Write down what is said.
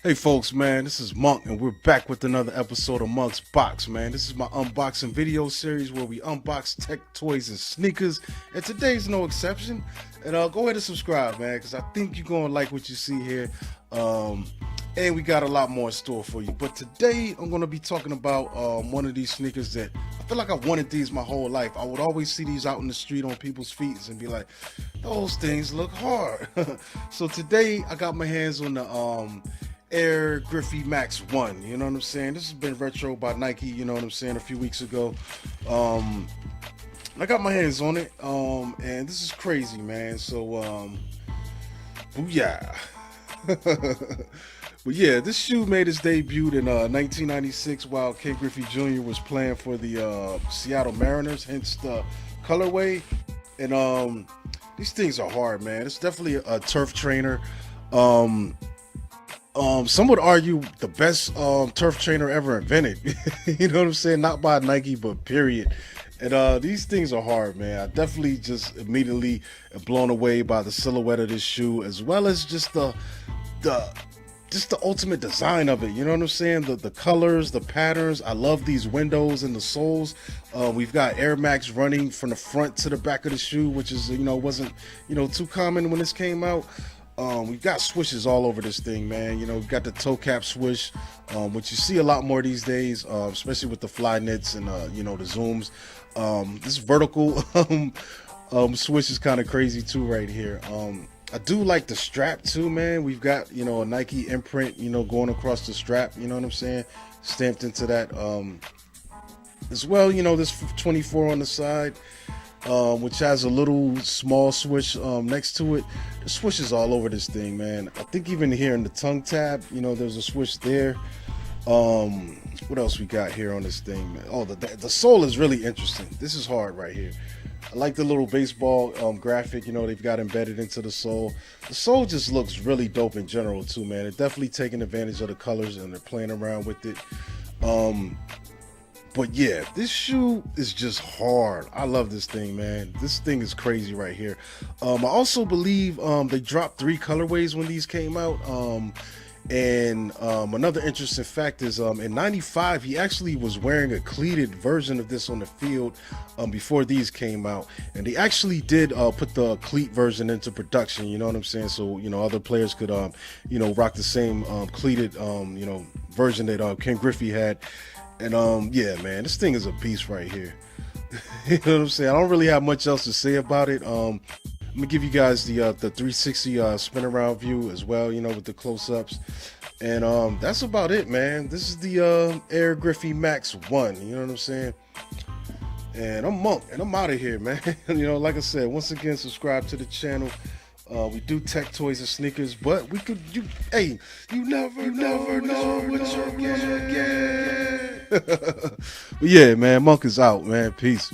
Hey folks, man, this is Monk, and we're back with another episode of Monk's Box, man. This is my unboxing video series where we unbox tech, toys, and sneakers, and today's no exception. And go ahead and subscribe, man, because I think you're going to like what you see here. And we got a lot more in store for you. But today, I'm going to be talking about one of these sneakers that I feel like I wanted these my whole life. I would always see these out in the street on people's feet and be like, those things look hard. So today, I got my hands on the Air Griffey Max 1, you know what I'm saying? This has been retro by Nike, you know what I'm saying, a few weeks ago. I got my hands on it, and this is crazy, man. So, booyah. But yeah, this shoe made its debut in 1996 while Ken Griffey Jr. was playing for the Seattle Mariners, hence the colorway. And these things are hard, man. It's definitely a turf trainer. Some would argue the best turf trainer ever invented. You know what I'm saying? Not by Nike, but period. And these things are hard, man. I definitely just immediately blown away by the silhouette of this shoe, as well as just the ultimate design of it. You know what I'm saying? The colors, the patterns. I love these windows and the soles. We've got Air Max running from the front to the back of the shoe, which is wasn't too common when this came out. We've got swishes all over this thing, man. We've got the toe cap swish, which you see a lot more these days, especially with the fly knits and the zooms. This vertical swish is kind of crazy too right here. I do like the strap too, man. We've got a Nike imprint going across the strap, you know what I'm saying, stamped into that as well. This 24 on the side, which has a little small swish next to it. The swish is all over this thing, man. I think even here in the tongue tab, there's a swish there. What else we got here on this thing, man? Oh, the sole is really interesting. This is hard right here. I like the little baseball graphic they've got embedded into the sole. The sole just looks really dope in general too, man. They're definitely taking advantage of the colors and they're playing around with it. But yeah, this shoe is just hard. I love this thing, man. This thing is crazy right here. I also believe they dropped 3 colorways when these came out. And another interesting fact is in 95, he actually was wearing a cleated version of this on the field before these came out. And they actually did put the cleat version into production, you know what I'm saying? So, other players could, rock the same cleated, version that Ken Griffey had. And yeah, man, this thing is a beast right here. You know what I'm saying? I don't really have much else to say about it. I'm gonna give you guys the 360 spin around view as well, with the close-ups. And that's about it, man. This is the Air Griffey Max 1, you know what I'm saying? And I'm Monk, and I'm out of here, man. Like I said, once again, subscribe to the channel. We do tech, toys, and sneakers, but you never know what you're gonna get. But yeah, man, Monk is out, man. Peace.